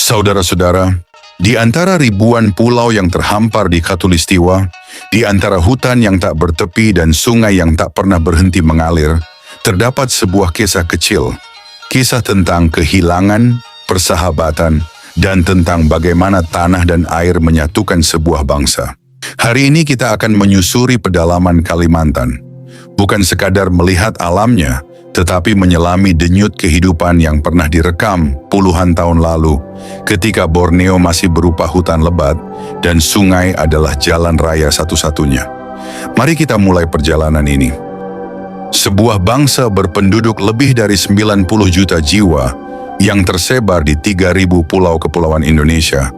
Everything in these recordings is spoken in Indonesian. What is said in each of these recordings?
Saudara-saudara, di antara ribuan pulau yang terhampar di Khatulistiwa, di antara hutan yang tak bertepi dan sungai yang tak pernah berhenti mengalir, terdapat sebuah kisah kecil. Kisah tentang kehilangan, persahabatan, dan tentang bagaimana tanah dan air menyatukan sebuah bangsa. Hari ini kita akan menyusuri pedalaman Kalimantan. Bukan sekadar melihat alamnya, tetapi menyelami denyut kehidupan yang pernah direkam puluhan tahun lalu ketika Borneo masih berupa hutan lebat dan sungai adalah jalan raya satu-satunya. Mari kita mulai perjalanan ini. Sebuah bangsa berpenduduk lebih dari 90 juta jiwa yang tersebar di 3.000 pulau kepulauan Indonesia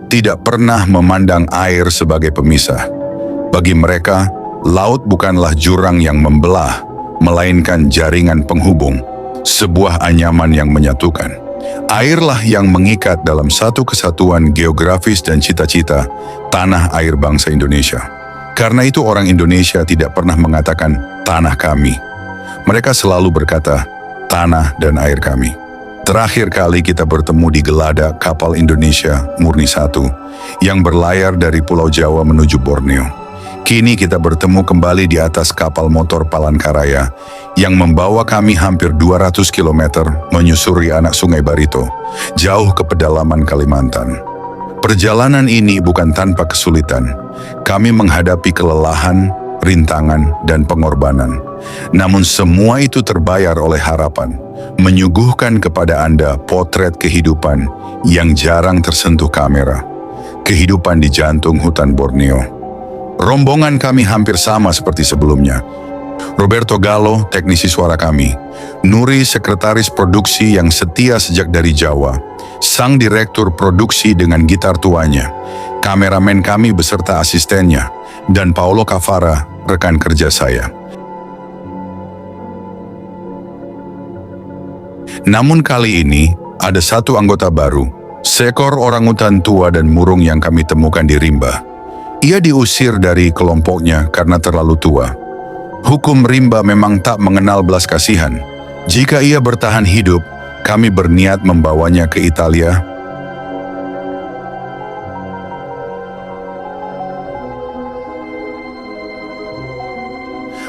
tidak pernah memandang air sebagai pemisah. Bagi mereka, laut bukanlah jurang yang membelah, melainkan jaringan penghubung, sebuah anyaman yang menyatukan. Airlah yang mengikat dalam satu kesatuan geografis dan cita-cita tanah air bangsa Indonesia. Karena itu orang Indonesia tidak pernah mengatakan tanah kami. Mereka selalu berkata tanah dan air kami. Terakhir kali kita bertemu di Gelada kapal Indonesia Murni 1 yang berlayar dari Pulau Jawa menuju Borneo. Kini kita bertemu kembali di atas kapal motor Palangkaraya yang membawa kami hampir 200 km menyusuri anak sungai Barito, jauh ke pedalaman Kalimantan. Perjalanan ini bukan tanpa kesulitan. Kami menghadapi kelelahan, rintangan, dan pengorbanan. Namun semua itu terbayar oleh harapan, menyuguhkan kepada Anda potret kehidupan yang jarang tersentuh kamera. Kehidupan di jantung hutan Borneo. Rombongan kami hampir sama seperti sebelumnya. Roberto Gallo, teknisi suara kami. Nuri, sekretaris produksi yang setia sejak dari Jawa. Sang direktur produksi dengan gitar tuanya. Kameramen kami beserta asistennya. Dan Paolo Cavara, rekan kerja saya. Namun kali ini, ada satu anggota baru. Seekor orangutan tua dan murung yang kami temukan di rimba. Ia diusir dari kelompoknya karena terlalu tua. Hukum rimba memang tak mengenal belas kasihan. Jika ia bertahan hidup, kami berniat membawanya ke Italia.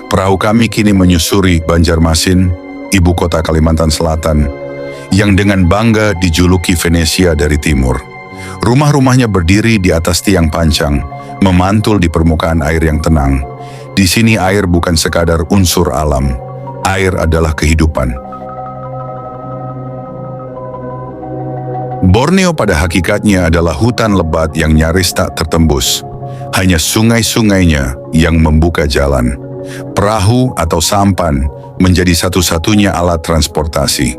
Perahu kami kini menyusuri Banjarmasin, ibu kota Kalimantan Selatan, yang dengan bangga dijuluki Venesia dari timur. Rumah-rumahnya berdiri di atas tiang pancang, memantul di permukaan air yang tenang. Di sini air bukan sekadar unsur alam, air adalah kehidupan. Borneo pada hakikatnya adalah hutan lebat yang nyaris tak tertembus. Hanya sungai-sungainya yang membuka jalan. Perahu atau sampan menjadi satu-satunya alat transportasi.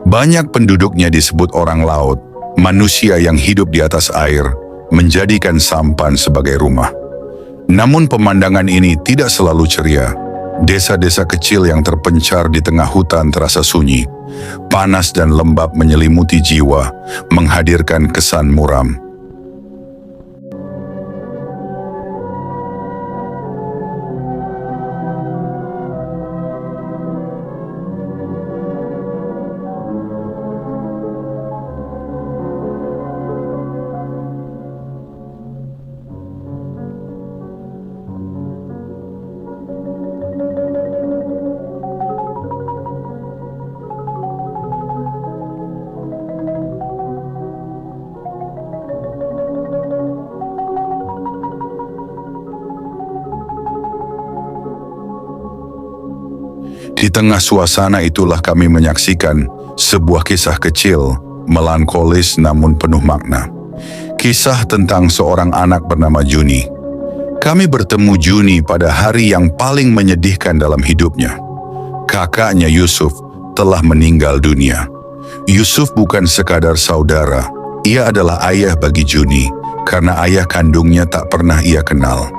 Banyak penduduknya disebut orang laut, manusia yang hidup di atas air, menjadikan sampan sebagai rumah. Namun pemandangan ini tidak selalu ceria. Desa-desa kecil yang terpencar di tengah hutan terasa sunyi. Panas dan lembab menyelimuti jiwa, menghadirkan kesan muram. Di tengah suasana itulah kami menyaksikan sebuah kisah kecil, melankolis namun penuh makna. Kisah tentang seorang anak bernama Juni. Kami bertemu Juni pada hari yang paling menyedihkan dalam hidupnya. Kakaknya Yusuf telah meninggal dunia. Yusuf bukan sekadar saudara, ia adalah ayah bagi Juni karena ayah kandungnya tak pernah ia kenal.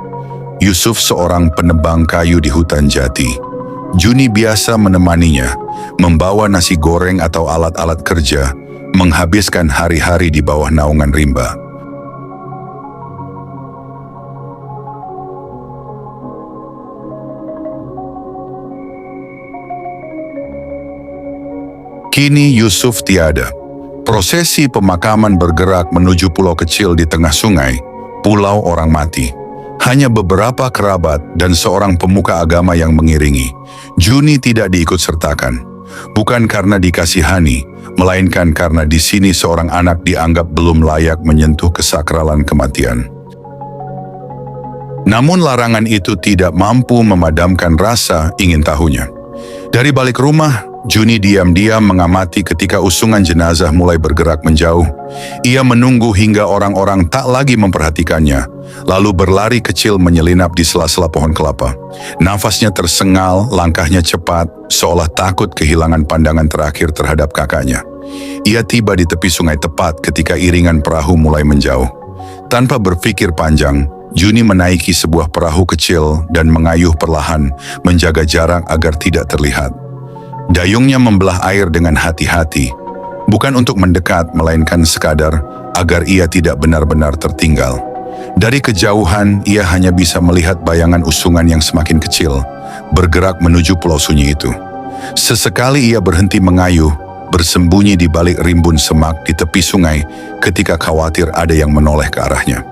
Yusuf seorang penebang kayu di hutan jati. Juni biasa menemaninya, membawa nasi goreng atau alat-alat kerja, menghabiskan hari-hari di bawah naungan rimba. Kini Yusuf tiada. Prosesi pemakaman bergerak menuju pulau kecil di tengah sungai, Pulau Orang Mati. Hanya beberapa kerabat dan seorang pemuka agama yang mengiringi. Juni tidak diikut sertakan. Bukan karena dikasihani, melainkan karena di sini seorang anak dianggap belum layak menyentuh kesakralan kematian. Namun larangan itu tidak mampu memadamkan rasa ingin tahunya. Dari balik rumah, Juni diam-diam mengamati ketika usungan jenazah mulai bergerak menjauh. Ia menunggu hingga orang-orang tak lagi memperhatikannya, lalu berlari kecil menyelinap di sela-sela pohon kelapa. Nafasnya tersengal, langkahnya cepat, seolah takut kehilangan pandangan terakhir terhadap kakaknya. Ia tiba di tepi sungai tepat ketika iringan perahu mulai menjauh. Tanpa berpikir panjang, Juni menaiki sebuah perahu kecil dan mengayuh perlahan, menjaga jarak agar tidak terlihat. Dayungnya membelah air dengan hati-hati, bukan untuk mendekat, melainkan sekadar agar ia tidak benar-benar tertinggal. Dari kejauhan, ia hanya bisa melihat bayangan usungan yang semakin kecil, bergerak menuju pulau sunyi itu. Sesekali ia berhenti mengayuh, bersembunyi di balik rimbun semak di tepi sungai ketika khawatir ada yang menoleh ke arahnya.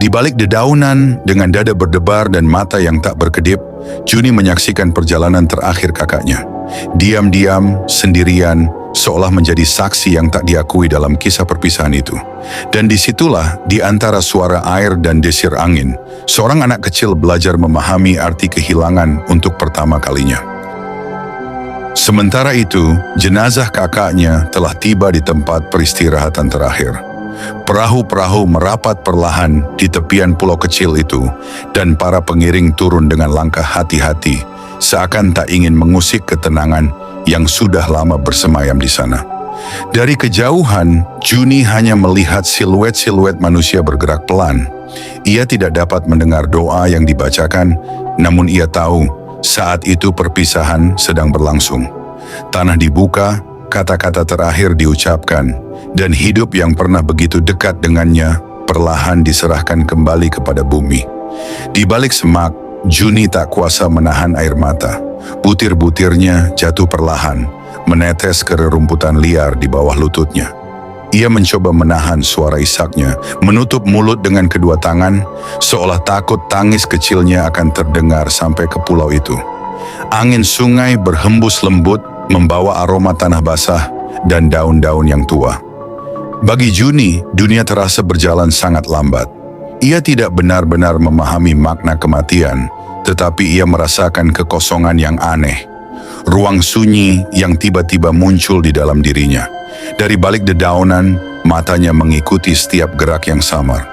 Di balik dedaunan, dengan dada berdebar dan mata yang tak berkedip, Juni menyaksikan perjalanan terakhir kakaknya. Diam-diam, sendirian, seolah menjadi saksi yang tak diakui dalam kisah perpisahan itu. Dan disitulah, di antara suara air dan desir angin, seorang anak kecil belajar memahami arti kehilangan untuk pertama kalinya. Sementara itu, jenazah kakaknya telah tiba di tempat peristirahatan terakhir. Perahu-perahu merapat perlahan di tepian pulau kecil itu, dan para pengiring turun dengan langkah hati-hati, seakan tak ingin mengusik ketenangan yang sudah lama bersemayam di sana. Dari kejauhan, Juni hanya melihat siluet-siluet manusia bergerak pelan. Ia tidak dapat mendengar doa yang dibacakan, namun ia tahu saat itu perpisahan sedang berlangsung. Tanah dibuka, kata-kata terakhir diucapkan, dan hidup yang pernah begitu dekat dengannya perlahan diserahkan kembali kepada bumi. Di balik semak, Juni tak kuasa menahan air mata. Butir-butirnya jatuh perlahan, menetes ke rerumputan liar di bawah lututnya. Ia mencoba menahan suara isaknya, menutup mulut dengan kedua tangan, seolah takut tangis kecilnya akan terdengar sampai ke pulau itu. Angin sungai berhembus lembut, membawa aroma tanah basah dan daun-daun yang tua. Bagi Juni, dunia terasa berjalan sangat lambat. Ia tidak benar-benar memahami makna kematian, tetapi ia merasakan kekosongan yang aneh. Ruang sunyi yang tiba-tiba muncul di dalam dirinya. Dari balik dedaunan, matanya mengikuti setiap gerak yang samar.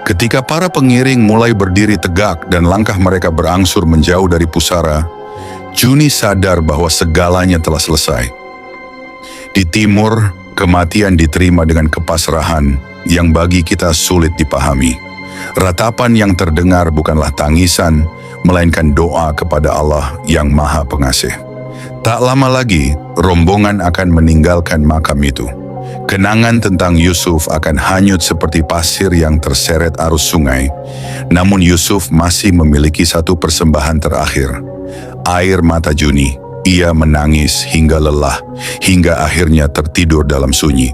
Ketika para pengiring mulai berdiri tegak dan langkah mereka berangsur menjauh dari pusara, Juni sadar bahwa segalanya telah selesai. Di timur, kematian diterima dengan kepasrahan yang bagi kita sulit dipahami. Ratapan yang terdengar bukanlah tangisan, melainkan doa kepada Allah yang Maha Pengasih. Tak lama lagi, rombongan akan meninggalkan makam itu. Kenangan tentang Yusuf akan hanyut seperti pasir yang terseret arus sungai. Namun Yusuf masih memiliki satu persembahan terakhir. Air mata Juni. Ia menangis hingga lelah, hingga akhirnya tertidur dalam sunyi.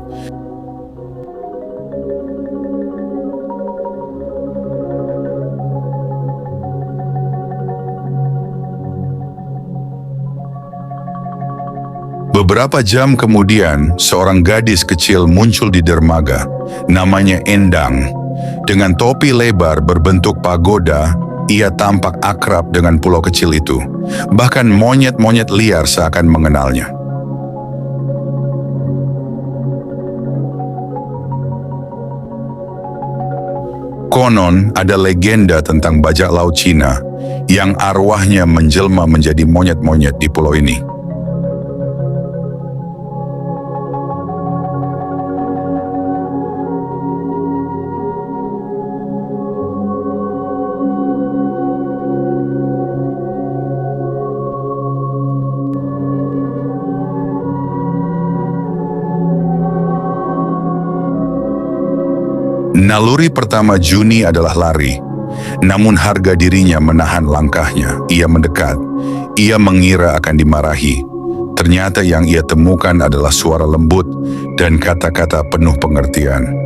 Beberapa jam kemudian, seorang gadis kecil muncul di dermaga. Namanya Endang. Dengan topi lebar berbentuk pagoda, ia tampak akrab dengan pulau kecil itu. Bahkan monyet-monyet liar seakan mengenalnya. Konon ada legenda tentang bajak laut Cina yang arwahnya menjelma menjadi monyet-monyet di pulau ini. Naluri pertama Juni adalah lari. Namun harga dirinya menahan langkahnya. Ia mendekat. Ia mengira akan dimarahi. Ternyata yang ia temukan adalah suara lembut dan kata-kata penuh pengertian.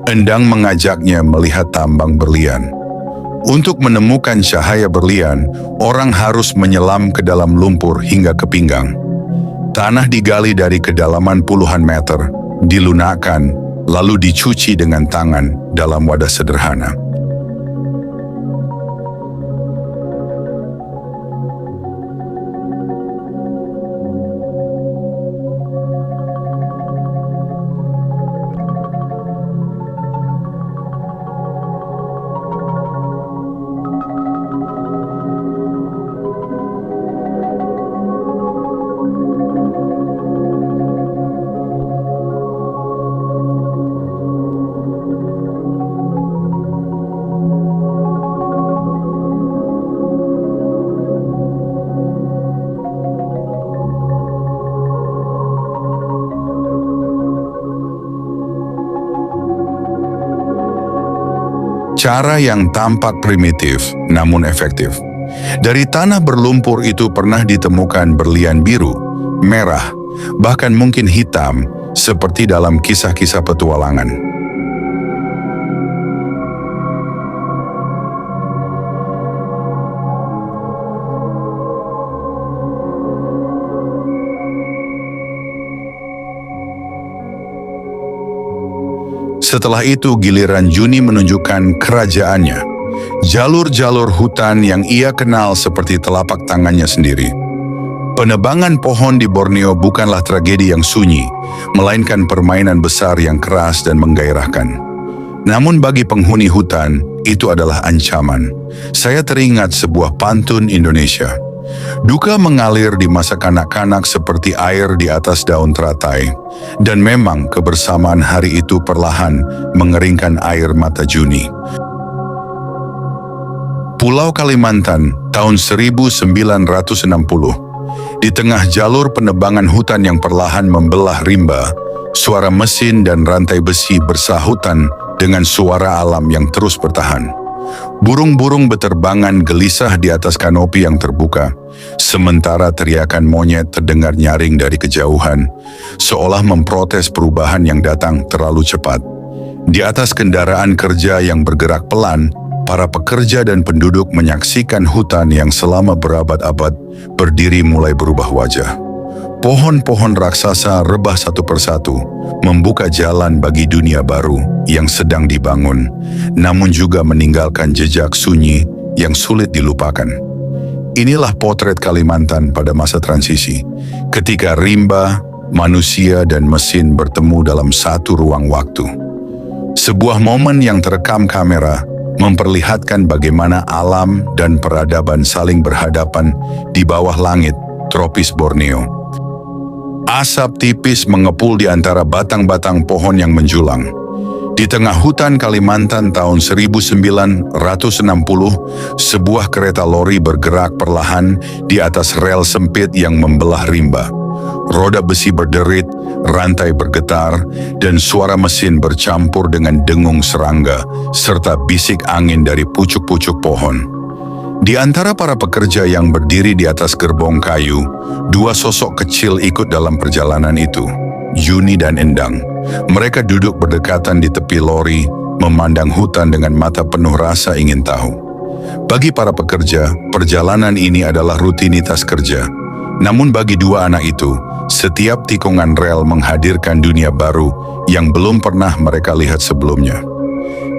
Endang mengajaknya melihat tambang berlian. Untuk menemukan cahaya berlian, orang harus menyelam ke dalam lumpur hingga ke pinggang. Tanah digali dari kedalaman puluhan meter, dilunakkan, lalu dicuci dengan tangan dalam wadah sederhana. Cara yang tampak primitif namun efektif. Dari tanah berlumpur itu pernah ditemukan berlian biru, merah, bahkan mungkin hitam seperti dalam kisah-kisah petualangan. Setelah itu giliran Juni menunjukkan kerajaannya, jalur-jalur hutan yang ia kenal seperti telapak tangannya sendiri. Penebangan pohon di Borneo bukanlah tragedi yang sunyi, melainkan permainan besar yang keras dan menggairahkan. Namun bagi penghuni hutan, itu adalah ancaman. Saya teringat sebuah pantun Indonesia. Duka mengalir di masa kanak-kanak seperti air di atas daun teratai, dan memang kebersamaan hari itu perlahan mengeringkan air mata Juni. Pulau Kalimantan, tahun 1960. Di tengah jalur penebangan hutan yang perlahan membelah rimba, suara mesin dan rantai besi bersahutan dengan suara alam yang terus bertahan. Burung-burung beterbangan gelisah di atas kanopi yang terbuka, sementara teriakan monyet terdengar nyaring dari kejauhan, seolah memprotes perubahan yang datang terlalu cepat. Di atas kendaraan kerja yang bergerak pelan, para pekerja dan penduduk menyaksikan hutan yang selama berabad-abad berdiri mulai berubah wajah. Pohon-pohon raksasa rebah satu persatu, membuka jalan bagi dunia baru yang sedang dibangun, namun juga meninggalkan jejak sunyi yang sulit dilupakan. Inilah potret Kalimantan pada masa transisi, ketika rimba, manusia dan mesin bertemu dalam satu ruang waktu. Sebuah momen yang terekam kamera memperlihatkan bagaimana alam dan peradaban saling berhadapan di bawah langit tropis Borneo. Asap tipis mengepul di antara batang-batang pohon yang menjulang. Di tengah hutan Kalimantan tahun 1960, sebuah kereta lori bergerak perlahan di atas rel sempit yang membelah rimba. Roda besi berderit, rantai bergetar, dan suara mesin bercampur dengan dengung serangga, serta bisik angin dari pucuk-pucuk pohon. Di antara para pekerja yang berdiri di atas gerbong kayu, dua sosok kecil ikut dalam perjalanan itu, Juni dan Endang. Mereka duduk berdekatan di tepi lori, memandang hutan dengan mata penuh rasa ingin tahu. Bagi para pekerja, perjalanan ini adalah rutinitas kerja. Namun bagi dua anak itu, setiap tikungan rel menghadirkan dunia baru yang belum pernah mereka lihat sebelumnya.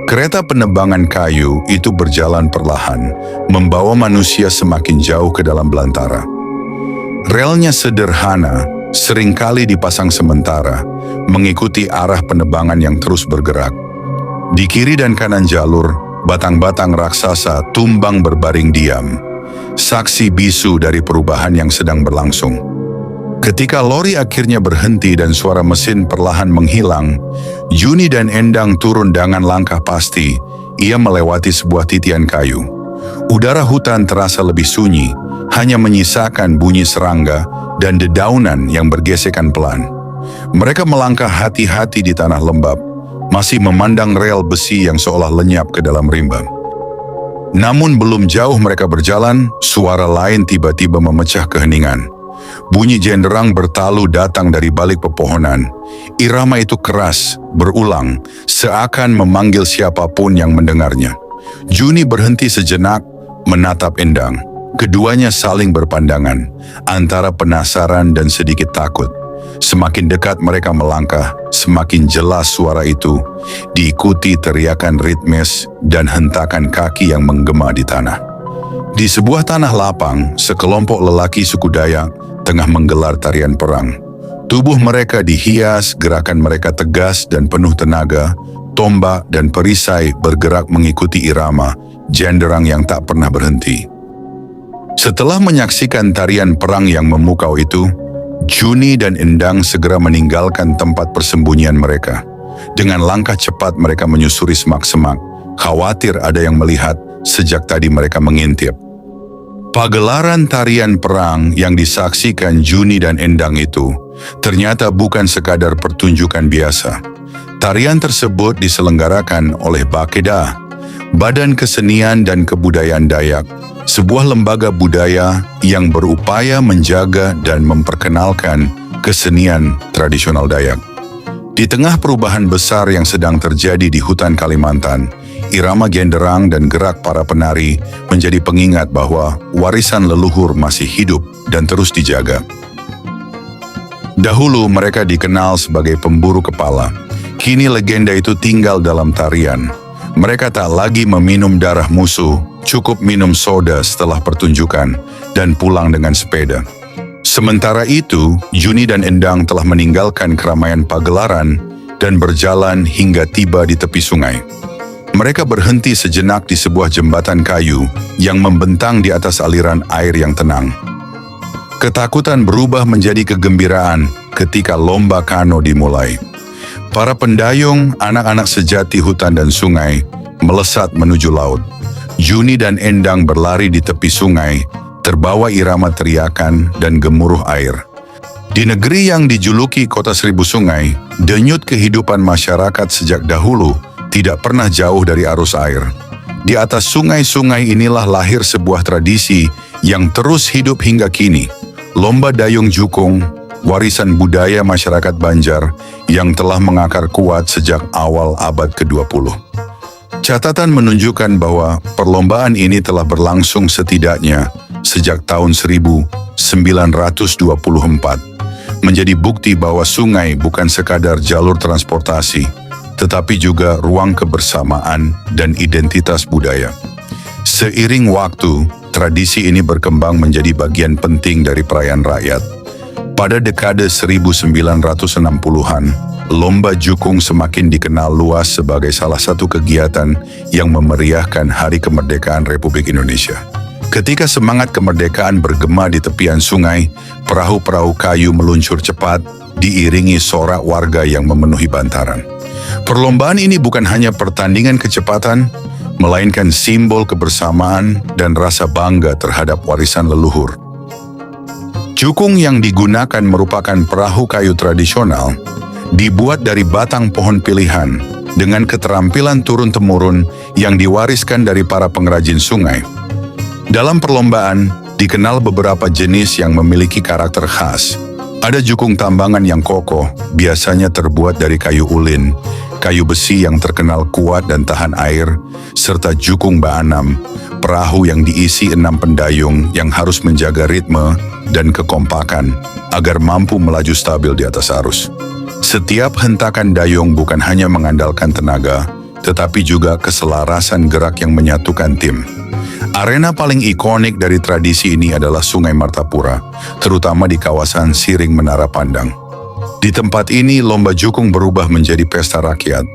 Kereta penerbangan kayu itu berjalan perlahan, membawa manusia semakin jauh ke dalam belantara. Relnya sederhana, seringkali dipasang sementara, mengikuti arah penerbangan yang terus bergerak. Di kiri dan kanan jalur, batang-batang raksasa tumbang berbaring diam, saksi bisu dari perubahan yang sedang berlangsung. Ketika lori akhirnya berhenti dan suara mesin perlahan menghilang, Juni dan Endang turun dengan langkah pasti. Ia melewati sebuah titian kayu. Udara hutan terasa lebih sunyi, hanya menyisakan bunyi serangga dan dedaunan yang bergesekan pelan. Mereka melangkah hati-hati di tanah lembab, masih memandang rel besi yang seolah lenyap ke dalam rimba. Namun belum jauh mereka berjalan, suara lain tiba-tiba memecah keheningan. Bunyi jenderang bertalu datang dari balik pepohonan. Irama itu keras, berulang, seakan memanggil siapapun yang mendengarnya. Juni berhenti sejenak, menatap Endang. Keduanya saling berpandangan, antara penasaran dan sedikit takut. Semakin dekat mereka melangkah, semakin jelas suara itu, diikuti teriakan ritmis dan hentakan kaki yang menggema di tanah. Di sebuah tanah lapang, sekelompok lelaki suku Dayak tengah menggelar tarian perang. Tubuh mereka dihias, gerakan mereka tegas dan penuh tenaga, tombak dan perisai bergerak mengikuti irama, jenderang yang tak pernah berhenti. Setelah menyaksikan tarian perang yang memukau itu, Juni dan Endang segera meninggalkan tempat persembunyian mereka. Dengan langkah cepat mereka menyusuri semak-semak, khawatir ada yang melihat sejak tadi mereka mengintip. Pagelaran tarian perang yang disaksikan Juni dan Endang itu ternyata bukan sekadar pertunjukan biasa. Tarian tersebut diselenggarakan oleh Bakeda, Badan Kesenian dan Kebudayaan Dayak, sebuah lembaga budaya yang berupaya menjaga dan memperkenalkan kesenian tradisional Dayak. Di tengah perubahan besar yang sedang terjadi di hutan Kalimantan, irama genderang dan gerak para penari menjadi pengingat bahwa warisan leluhur masih hidup dan terus dijaga. Dahulu mereka dikenal sebagai pemburu kepala. Kini legenda itu tinggal dalam tarian. Mereka tak lagi meminum darah musuh, cukup minum soda setelah pertunjukan dan pulang dengan sepeda. Sementara itu, Juni dan Endang telah meninggalkan keramaian pagelaran dan berjalan hingga tiba di tepi sungai. Mereka berhenti sejenak di sebuah jembatan kayu yang membentang di atas aliran air yang tenang. Ketakutan berubah menjadi kegembiraan ketika lomba kano dimulai. Para pendayung, anak-anak sejati hutan dan sungai, melesat menuju laut. Juni dan Endang berlari di tepi sungai, terbawa irama teriakan dan gemuruh air. Di negeri yang dijuluki Kota Seribu Sungai, denyut kehidupan masyarakat sejak dahulu tidak pernah jauh dari arus air. Di atas sungai-sungai inilah lahir sebuah tradisi yang terus hidup hingga kini. Lomba Dayung Jukung, warisan budaya masyarakat Banjar yang telah mengakar kuat sejak awal abad ke-20. Catatan menunjukkan bahwa perlombaan ini telah berlangsung setidaknya sejak tahun 1924, menjadi bukti bahwa sungai bukan sekadar jalur transportasi, tetapi juga ruang kebersamaan dan identitas budaya. Seiring waktu, tradisi ini berkembang menjadi bagian penting dari perayaan rakyat. Pada dekade 1960-an, Lomba Jukung semakin dikenal luas sebagai salah satu kegiatan yang memeriahkan Hari Kemerdekaan Republik Indonesia. Ketika semangat kemerdekaan bergema di tepian sungai, perahu-perahu kayu meluncur cepat, diiringi sorak warga yang memenuhi bantaran. Perlombaan ini bukan hanya pertandingan kecepatan, melainkan simbol kebersamaan dan rasa bangga terhadap warisan leluhur. Jukung yang digunakan merupakan perahu kayu tradisional, dibuat dari batang pohon pilihan dengan keterampilan turun-temurun yang diwariskan dari para pengrajin sungai. Dalam perlombaan, dikenal beberapa jenis yang memiliki karakter khas. Ada jukung tambangan yang kokoh, biasanya terbuat dari kayu ulin, kayu besi yang terkenal kuat dan tahan air, serta jukung baanam, perahu yang diisi 6 pendayung yang harus menjaga ritme dan kekompakan agar mampu melaju stabil di atas arus. Setiap hentakan dayung bukan hanya mengandalkan tenaga, tetapi juga keselarasan gerak yang menyatukan tim. Arena paling ikonik dari tradisi ini adalah Sungai Martapura, terutama di kawasan Siring Menara Pandang. Di tempat ini, lomba jukung berubah menjadi pesta rakyat.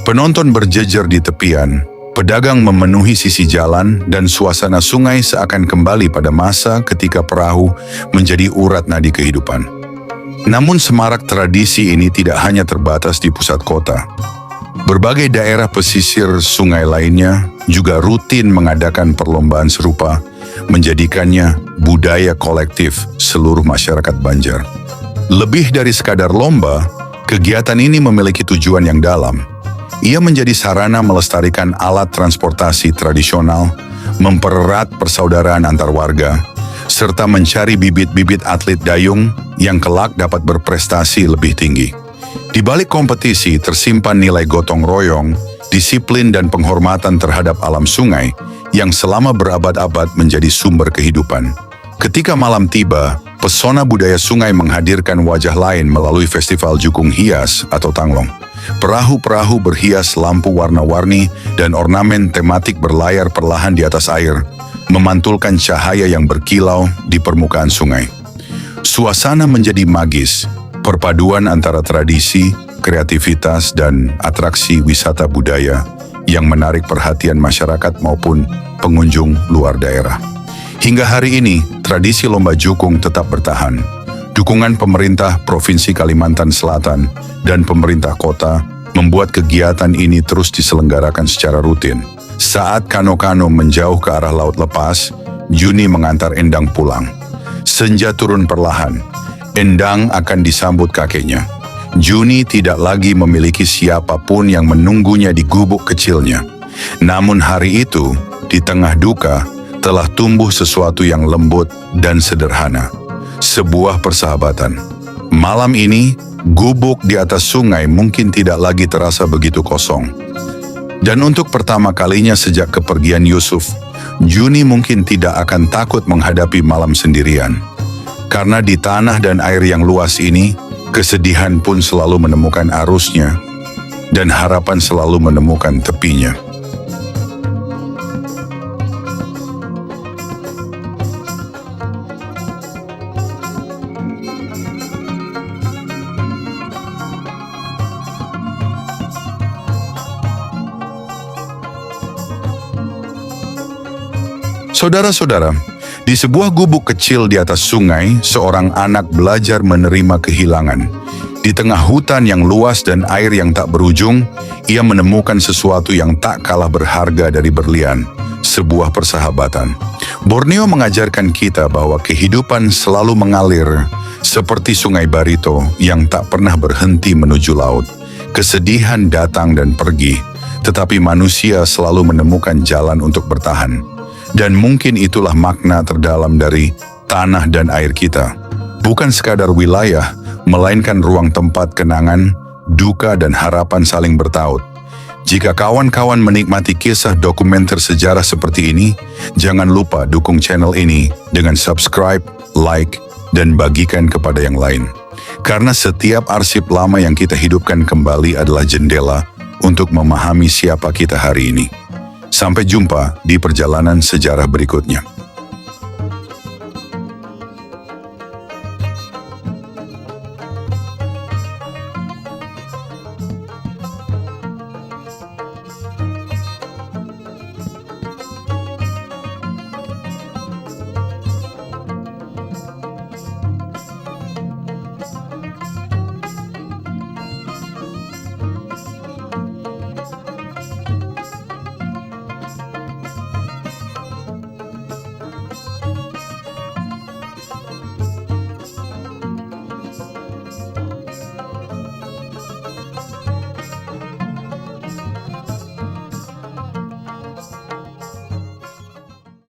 Penonton berjejer di tepian, pedagang memenuhi sisi jalan, dan suasana sungai seakan kembali pada masa ketika perahu menjadi urat nadi kehidupan. Namun semarak tradisi ini tidak hanya terbatas di pusat kota. Berbagai daerah pesisir sungai lainnya juga rutin mengadakan perlombaan serupa, menjadikannya budaya kolektif seluruh masyarakat Banjar. Lebih dari sekadar lomba, kegiatan ini memiliki tujuan yang dalam. Ia menjadi sarana melestarikan alat transportasi tradisional, mempererat persaudaraan antar warga, serta mencari bibit-bibit atlet dayung yang kelak dapat berprestasi lebih tinggi. Di balik kompetisi tersimpan nilai gotong royong, disiplin dan penghormatan terhadap alam sungai yang selama berabad-abad menjadi sumber kehidupan. Ketika malam tiba, pesona budaya sungai menghadirkan wajah lain melalui festival jukung hias atau tanglong. Perahu-perahu berhias lampu warna-warni dan ornamen tematik berlayar perlahan di atas air, memantulkan cahaya yang berkilau di permukaan sungai. Suasana menjadi magis, perpaduan antara tradisi, kreativitas, dan atraksi wisata budaya yang menarik perhatian masyarakat maupun pengunjung luar daerah. Hingga hari ini, tradisi lomba jukung tetap bertahan. Dukungan pemerintah Provinsi Kalimantan Selatan dan pemerintah kota membuat kegiatan ini terus diselenggarakan secara rutin. Saat kano-kano menjauh ke arah laut lepas, Juni mengantar Endang pulang. Senja turun perlahan. Endang akan disambut kakeknya. Juni tidak lagi memiliki siapapun yang menunggunya di gubuk kecilnya. Namun hari itu, di tengah duka, telah tumbuh sesuatu yang lembut dan sederhana. Sebuah persahabatan. Malam ini, gubuk di atas sungai mungkin tidak lagi terasa begitu kosong. Dan untuk pertama kalinya sejak kepergian Yusuf, Juni mungkin tidak akan takut menghadapi malam sendirian. Karena di tanah dan air yang luas ini, kesedihan pun selalu menemukan arusnya, dan harapan selalu menemukan tepinya. Saudara-saudara, di sebuah gubuk kecil di atas sungai, seorang anak belajar menerima kehilangan. Di tengah hutan yang luas dan air yang tak berujung, ia menemukan sesuatu yang tak kalah berharga dari berlian, sebuah persahabatan. Borneo mengajarkan kita bahwa kehidupan selalu mengalir, seperti sungai Barito yang tak pernah berhenti menuju laut. Kesedihan datang dan pergi, tetapi manusia selalu menemukan jalan untuk bertahan. Dan mungkin itulah makna terdalam dari tanah dan air kita. Bukan sekadar wilayah, melainkan ruang tempat kenangan, duka dan harapan saling bertaut. Jika kawan-kawan menikmati kisah dokumenter sejarah seperti ini, jangan lupa dukung channel ini dengan subscribe, like, dan bagikan kepada yang lain. Karena setiap arsip lama yang kita hidupkan kembali adalah jendela untuk memahami siapa kita hari ini. Sampai jumpa di perjalanan sejarah berikutnya.